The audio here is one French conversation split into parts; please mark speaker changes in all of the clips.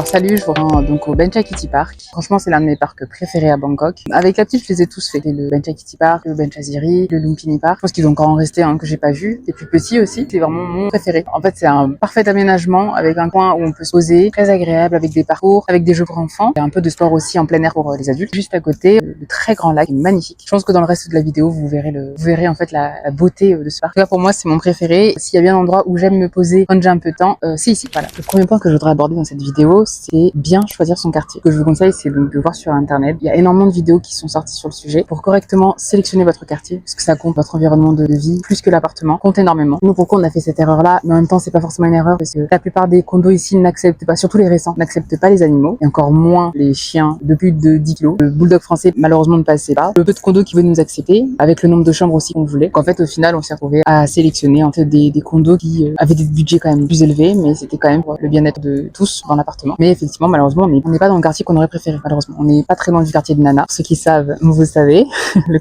Speaker 1: Alors salut, je vous rends donc au Benchaikiti Park. Franchement, c'est l'un de mes parcs préférés à Bangkok. Avec la petite, je les ai tous faits. C'est le Benchaikiti Park, le Benchaziri, le Lumpini Park. Je pense qu'ils ont encore en resté un que j'ai pas vu. Et plus petit aussi, c'est vraiment mon préféré. En fait, c'est un parfait aménagement avec un coin où on peut se poser, très agréable, avec des parcours, avec des jeux pour enfants. Il y a un peu de sport aussi en plein air pour les adultes. Juste à côté, le très grand lac, magnifique. Je pense que dans le reste de la vidéo, vous verrez en fait la beauté de ce parc. En tout cas, pour moi, c'est mon préféré. S'il y a bien un endroit où j'aime me poser quand j'ai un peu de temps, c'est ici. Voilà. Le premier point que je voudrais aborder dans cette vidéo, c'est bien choisir son quartier. Ce que je vous conseille, c'est donc de voir sur internet. Il y a énormément de vidéos qui sont sorties sur le sujet pour correctement sélectionner votre quartier, parce que ça compte votre environnement de vie plus que l'appartement, compte énormément. Nous, pourquoi on a fait cette erreur-là, mais en même temps, c'est pas forcément une erreur parce que la plupart des condos ici n'acceptent pas, surtout les récents, n'acceptent pas les animaux, et encore moins les chiens de plus de 10 kilos. Le bulldog français, malheureusement, ne passait pas. Le peu de condos qui venaient nous accepter, avec le nombre de chambres aussi qu'on voulait. Donc, en fait, au final, on s'est retrouvé à sélectionner en fait des condos qui avaient des budgets quand même plus élevés, mais c'était quand même pour le bien-être de tous dans l'appartement. Mais effectivement, malheureusement, on n'est pas dans le quartier qu'on aurait préféré. Malheureusement, on n'est pas très loin du quartier de Nana. Pour ceux qui savent, vous savez.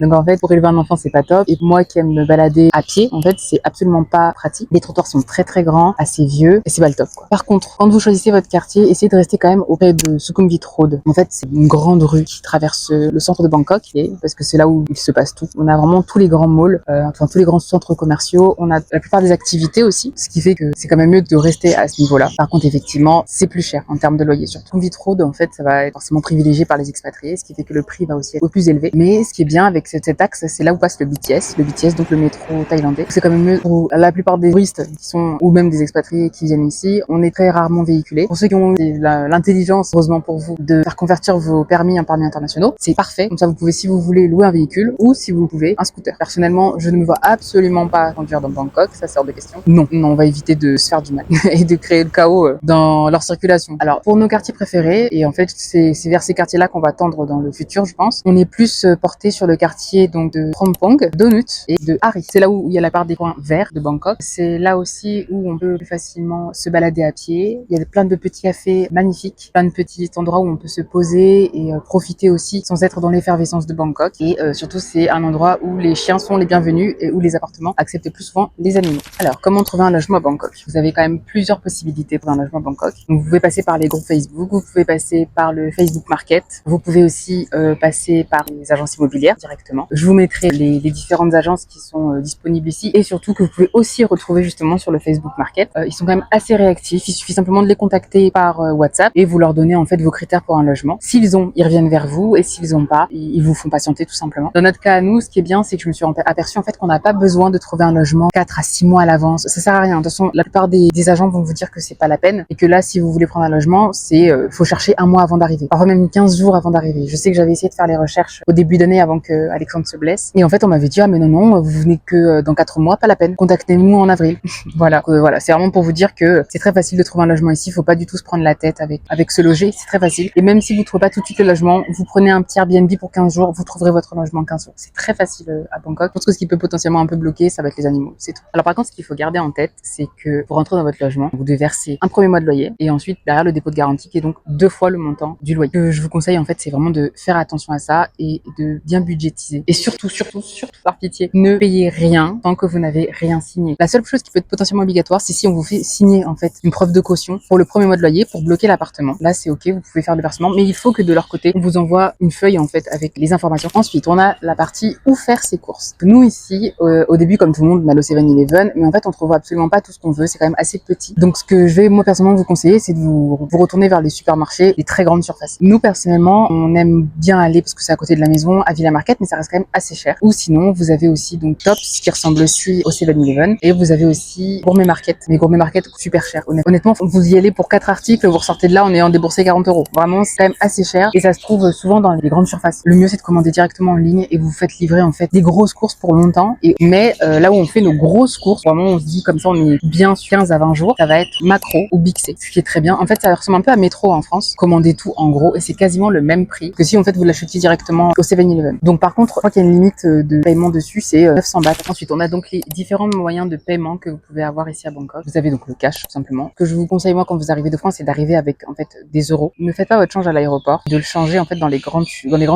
Speaker 1: Donc en fait, pour élever un enfant, c'est pas top. Et moi qui aime me balader à pied, en fait, c'est absolument pas pratique. Les trottoirs sont très très grands, assez vieux, et c'est pas le top, quoi. Par contre, quand vous choisissez votre quartier, essayez de rester quand même auprès de Sukhumvit Road. En fait, c'est une grande rue qui traverse le centre de Bangkok, et parce que c'est là où il se passe tout. On a vraiment tous les grands malls, enfin tous les grands centres commerciaux. On a la plupart des activités aussi, ce qui fait que c'est quand même mieux de rester à ce niveau-là. Par contre, effectivement, c'est plus cher en termes de loyer. Sur Sukhumvit Road, en fait, ça va être forcément privilégié par les expatriés, ce qui fait que le prix va aussi être au plus élevé. Mais ce qui est bien avec cet axe, c'est là où passe le BTS, donc le métro thaïlandais. C'est quand même mieux pour la plupart des touristes qui sont, ou même des expatriés qui viennent ici. On est très rarement véhiculés. Pour ceux qui ont l'intelligence, heureusement pour vous, de faire convertir vos permis en permis internationaux, c'est parfait. Comme ça, vous pouvez, si vous voulez, louer un véhicule ou si vous pouvez, un scooter. Personnellement, je ne me vois absolument pas conduire dans Bangkok, ça sort de question. Non, on va éviter de se faire du mal et de créer le chaos dans leur circulation. Alors, pour nos quartiers préférés, et en fait, c'est vers ces quartiers-là qu'on va tendre dans le futur, je pense. On est plus porté sur le quartier donc de Phromphong, d'Onut et de Hari. C'est là où il y a la part des coins verts de Bangkok. C'est là aussi où on peut plus facilement se balader à pied. Il y a plein de petits cafés magnifiques, plein de petits endroits où on peut se poser et profiter aussi sans être dans l'effervescence de Bangkok. Et surtout, c'est un endroit où les chiens sont les bienvenus et où les appartements acceptent plus souvent les animaux. Alors, comment trouver un logement à Bangkok? Vous avez quand même plusieurs possibilités pour un logement à Bangkok. Donc, vous pouvez passer par les groupes Facebook, vous pouvez passer par le Facebook Market, vous pouvez aussi passer par les agences immobilières directement. Je vous mettrai les différentes agences qui sont disponibles ici et surtout que vous pouvez aussi retrouver justement sur le Facebook Market. Ils sont quand même assez réactifs. Il suffit simplement de les contacter par WhatsApp et vous leur donnez en fait vos critères pour un logement. S'ils ont, ils reviennent vers vous et s'ils ont pas, ils vous font patienter tout simplement. Dans notre cas à nous, ce qui est bien, c'est que je me suis aperçu en fait qu'on n'a pas besoin de trouver un logement 4 à 6 mois à l'avance. Ça sert à rien. De toute façon, la plupart des agents vont vous dire que c'est pas la peine et que là, si vous voulez prendre un logement, c'est faut chercher un mois avant d'arriver. Parfois même 15 jours avant d'arriver. Je sais que j'avais essayé de faire les recherches au début d'année avant que Alexandre se blesse. Et en fait, on m'avait dit, ah, mais non, vous venez que dans 4 mois, pas la peine. Contactez-nous en avril. Voilà. Voilà. C'est vraiment pour vous dire que c'est très facile de trouver un logement ici. Faut pas du tout se prendre la tête avec se loger. C'est très facile. Et même si vous trouvez pas tout de suite le logement, vous prenez un petit Airbnb pour 15 jours, vous trouverez votre logement en 15 jours. C'est très facile à Bangkok. Je pense que ce qui peut potentiellement un peu bloquer, ça va être les animaux. C'est tout. Alors, par contre, ce qu'il faut garder en tête, c'est que pour rentrer dans votre logement, vous devez verser un premier mois de loyer et ensuite, derrière le dépôt de garantie qui est donc 2 fois le montant du loyer. Ce que je vous conseille, en fait, c'est vraiment de faire attention à ça et de bien budgétiser. Et surtout, par pitié, ne payez rien tant que vous n'avez rien signé. La seule chose qui peut être potentiellement obligatoire, c'est si on vous fait signer, en fait, une preuve de caution pour le premier mois de loyer pour bloquer l'appartement. Là, c'est ok, vous pouvez faire le versement, mais il faut que de leur côté, on vous envoie une feuille, en fait, avec les informations. Ensuite, on a la partie où faire ses courses. Nous, ici, au début, comme tout le monde, on a le 7-Eleven, mais en fait, on trouve absolument pas tout ce qu'on veut. C'est quand même assez petit. Donc, ce que je vais, moi, personnellement, vous conseiller, c'est de vous retourner vers les supermarchés, les très grandes surfaces. Nous, personnellement, on aime bien aller, parce que c'est à côté de la maison, à Villa Market, mais ça reste quand même assez cher. Ou sinon, vous avez aussi, donc, Tops, qui ressemble aussi au 7-Eleven, et vous avez aussi Gourmet Market. Mais Gourmet Market coûte super cher. Honnêtement, vous y allez pour 4 articles, vous ressortez de là en ayant déboursé 40 €. Vraiment, c'est quand même assez cher, et ça se trouve souvent dans les grandes surfaces. Le mieux, c'est de commander directement en ligne, et vous faites livrer, en fait, des grosses courses pour longtemps. Mais là où on fait nos grosses courses, vraiment, on se dit comme ça, on est bien sur 15 à 20 jours, ça va être Macro ou Bixé, ce qui est très bien. En fait, ça ressemble un peu à Métro en France. Commandez tout en gros, et c'est quasiment le même prix que si en fait vous l'achetiez directement au 7-Eleven. Donc par contre, je crois qu'il y a une limite de paiement dessus, c'est 900 bahts. Ensuite, on a donc les différents moyens de paiement que vous pouvez avoir ici à Bangkok. Vous avez donc le cash, tout simplement. Ce que je vous conseille, moi, quand vous arrivez de France, c'est d'arriver avec en fait des euros. Ne faites pas votre change à l'aéroport, de le changer en fait dans les grandes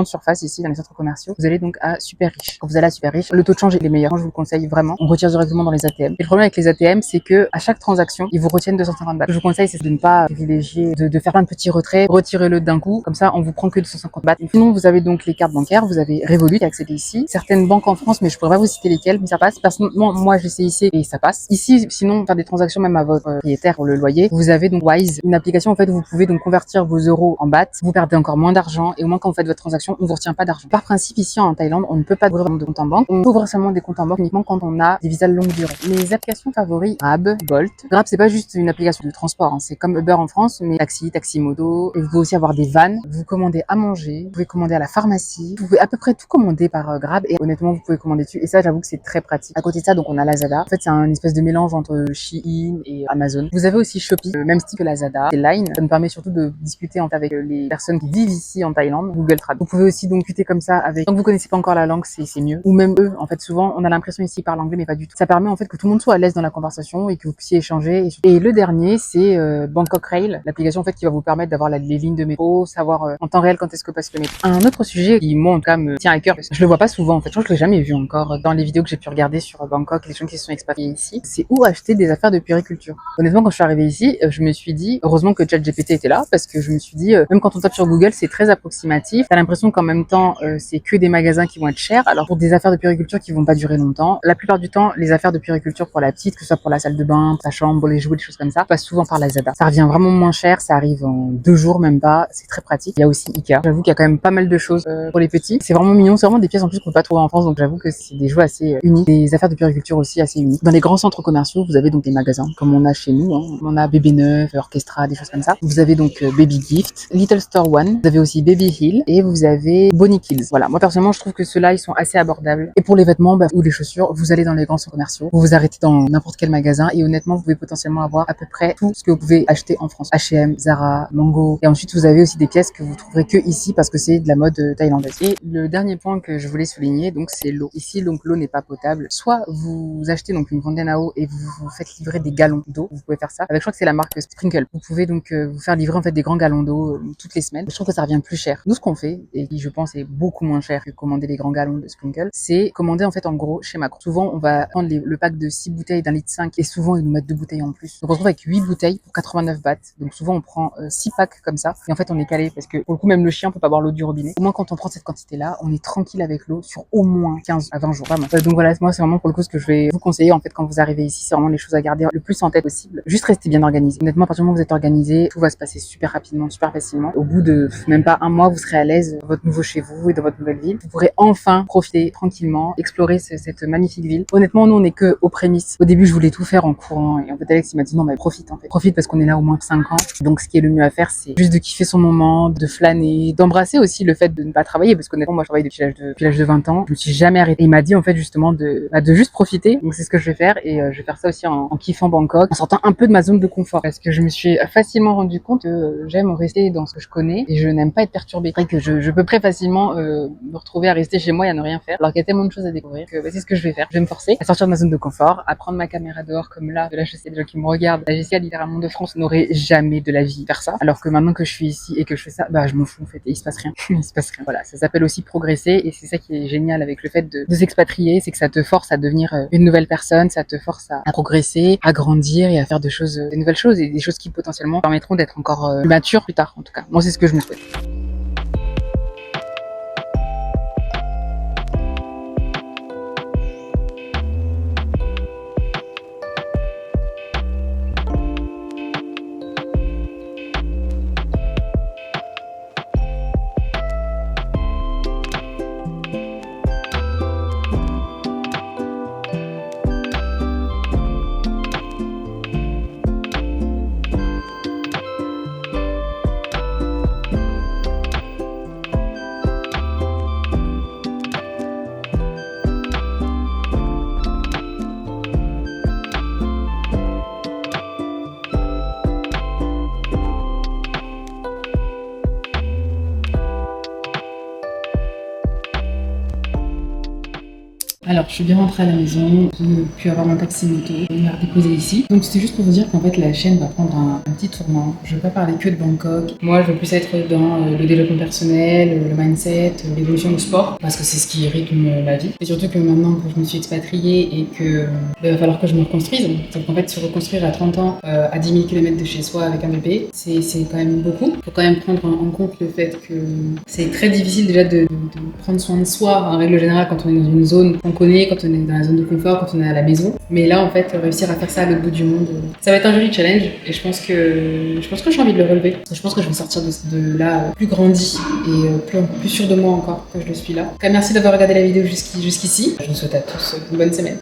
Speaker 1: surfaces ici, dans les centres commerciaux. Vous allez donc à Super Riche. Quand vous allez à Super Riche, le taux de change est les meilleurs. Je vous le conseille vraiment. On retire directement dans les ATM. Et le problème avec les ATM, c'est que à chaque transaction, ils vous retiennent 250 bahts. Ce que je vous conseille, c'est de ne pas privilégier obligé de faire plein de petits retraits, retirez-le d'un coup, comme ça on vous prend que 250 bahts. Sinon vous avez donc les cartes bancaires, vous avez Revolut qui est accédé ici, certaines banques en France, mais je pourrais pas vous citer lesquelles, mais ça passe. Personnellement, moi j'essaie ici et ça passe. Ici, sinon faire des transactions même à votre propriétaire pour le loyer, vous avez donc Wise, une application en fait où vous pouvez donc convertir vos euros en bahts, vous perdez encore moins d'argent et au moins quand vous faites votre transaction, on vous retient pas d'argent. Par principe ici en Thaïlande, on ne peut pas ouvrir de compte en banque, on ouvre seulement des comptes en banque uniquement quand on a des visas de longue durée. Mes applications favoris, Grab, Bolt. Grab c'est pas juste une application de transport, hein. C'est comme Uber en France, mais taxi moto. Et vous pouvez aussi avoir des vannes, vous commandez à manger, vous pouvez commander à la pharmacie, vous pouvez à peu près tout commander par Grab et honnêtement vous pouvez commander dessus et ça j'avoue que c'est très pratique. À côté de ça donc on a Lazada. En fait c'est un espèce de mélange entre Shein et Amazon. Vous avez aussi Shopee, même style que Lazada, c'est Line. Ça nous permet surtout de discuter avec les personnes qui vivent ici en Thaïlande. Google Trad. Vous pouvez aussi donc discuter comme ça avec. Tant que vous connaissez pas encore la langue, c'est mieux. Ou même eux. En fait, souvent, on a l'impression ici qu'ils parlent anglais, mais pas du tout. Ça permet en fait que tout le monde soit à l'aise dans la conversation et que vous puissiez échanger. Et le dernier, c'est Bangkok Rail, l'application en fait qui va vous permettre d'avoir les lignes de métro, savoir en temps réel quand est-ce que passe le métro. Un autre sujet qui moi en tout cas me tient à cœur, parce que je le vois pas souvent en fait. Je crois que je l'ai jamais vu encore dans les vidéos que j'ai pu regarder sur Bangkok, les gens qui se sont expatriés ici. C'est où acheter des affaires de puériculture. Honnêtement, quand je suis arrivée ici, je me suis dit heureusement que ChatGPT était là parce que je me suis dit même quand on tape sur Google, c'est très approximatif. T'as l'impression qu'en même temps, c'est que des magasins qui vont être chers. Alors pour des affaires de puériculture qui vont pas durer longtemps, la plupart du temps, les affaires de puériculture pour la petite, que ce soit pour la salle de bain, sa chambre, pour les jouets, des choses comme ça, passent souvent par Lazada. Ça revient vraiment moins cher, ça arrive en 2 jours même pas, c'est très pratique. Il y a aussi Ikea. J'avoue qu'il y a quand même pas mal de choses pour les petits. C'est vraiment mignon, c'est vraiment des pièces en plus qu'on peut pas trouver en France, donc j'avoue que c'est des jouets assez uniques, des affaires de puériculture aussi assez uniques. Dans les grands centres commerciaux, vous avez donc des magasins comme on a chez nous, hein. On a Bébé Neuf, Orchestra, des choses comme ça. Vous avez donc Baby Gift, Little Store One, vous avez aussi Baby Hill et vous avez Bonnie Kills. Voilà, moi personnellement je trouve que ceux-là ils sont assez abordables. Et pour les vêtements ou les chaussures, vous allez dans les grands centres commerciaux, vous vous arrêtez dans n'importe quel magasin et honnêtement vous pouvez potentiellement avoir à peu près tout ce que vous pouvez acheter en France. H&M, Zara, Mango. Et ensuite vous avez aussi des pièces que vous trouverez que ici parce que c'est de la mode thaïlandaise. Et le dernier point que je voulais souligner donc c'est l'eau. Ici donc l'eau n'est pas potable. Soit vous achetez donc une fontaine à eau et vous vous faites livrer des galons d'eau. Vous pouvez faire ça. Avec je crois que c'est la marque Sprinkle. Vous pouvez donc vous faire livrer en fait des grands galons d'eau toutes les semaines. Je trouve que ça revient plus cher. Nous ce qu'on fait et qui je pense est beaucoup moins cher que commander les grands galons de Sprinkle, c'est commander en fait en gros chez Macron. Souvent on va prendre le pack de 6 bouteilles d'un litre 5 et souvent ils nous mettent 2 bouteilles en plus. Donc on se retrouve avec 8 bouteilles pour 89 bahts. Donc souvent on prend 6 packs comme ça et en fait on est calé parce que pour le coup même le chien peut pas boire l'eau du robinet. Au moins quand on prend cette quantité là, on est tranquille avec l'eau sur au moins 15 à 20 jours vraiment. Donc voilà, moi c'est vraiment pour le coup ce que je vais vous conseiller en fait quand vous arrivez ici, c'est vraiment les choses à garder le plus en tête possible. Juste rester bien organisé. Honnêtement à partir du moment où vous êtes organisé, tout va se passer super rapidement, super facilement. Au bout de même pas un mois, vous serez à l'aise dans votre nouveau chez vous et dans votre nouvelle ville. Vous pourrez enfin profiter tranquillement, explorer cette magnifique ville. Honnêtement, nous on est que aux prémices. Au début, je voulais tout faire en courant et en fait Alex il m'a dit non mais profite en fait. Profite parce qu'on est là au moins 5 ans. Donc ce qui est le mieux à faire, c'est juste de kiffer son moment, de flâner, d'embrasser aussi le fait de ne pas travailler parce qu'honnêtement moi je travaille depuis l'âge de 20 ans. Je me suis jamais arrêtée. Et il m'a dit en fait justement de juste profiter. Donc c'est ce que je vais faire et je vais faire ça aussi en kiffant Bangkok, en sortant un peu de ma zone de confort parce que je me suis facilement rendu compte que j'aime rester dans ce que je connais et je n'aime pas être perturbée. C'est vrai que je peux très facilement me retrouver à rester chez moi et à ne rien faire alors qu'il y a tellement de choses à découvrir que c'est ce que je vais faire. Je vais me forcer à sortir de ma zone de confort, à prendre ma caméra dehors comme là je sais des gens qui me regardent. La Jessia littéralement de France n'aurait jamais de la vie faire ça alors que maintenant que je suis ici et que je fais ça, bah je m'en fous en fait et il se passe rien. Il se passe rien. Voilà, ça s'appelle aussi progresser et c'est ça qui est génial avec le fait de s'expatrier, c'est que ça te force à devenir une nouvelle personne, ça te force à progresser, à grandir et à faire des nouvelles choses et des choses qui potentiellement permettront d'être encore plus mature plus tard en tout cas. Moi c'est ce que je me souhaite. Alors, je suis bien rentrée à la maison, j'ai pu avoir mon taxi moto, venir déposer ici. Donc, c'était juste pour vous dire qu'en fait, la chaîne va prendre un petit tournant. Je ne vais pas parler que de Bangkok. Moi, je veux plus être dans le développement personnel, le mindset, l'évolution du sport, parce que c'est ce qui rythme ma vie. Et surtout que maintenant que je me suis expatriée et que il va falloir que je me reconstruise. Donc, en fait, se reconstruire à 30 ans, à 10 000 km de chez soi avec un bébé, c'est quand même beaucoup. Il faut quand même prendre en compte le fait que c'est très difficile déjà de prendre soin de soi, en règle générale, quand on est dans une zone qu'on connaît, quand on est dans la zone de confort, quand on est à la maison. Mais là, en fait, réussir à faire ça à l'autre bout du monde, ça va être un joli challenge. Et je pense que j'ai envie de le relever. Je pense que je vais sortir de là plus grandi et plus sûr de moi encore que je le suis là. En tout cas, merci d'avoir regardé la vidéo jusqu'ici. Je vous souhaite à tous une bonne semaine.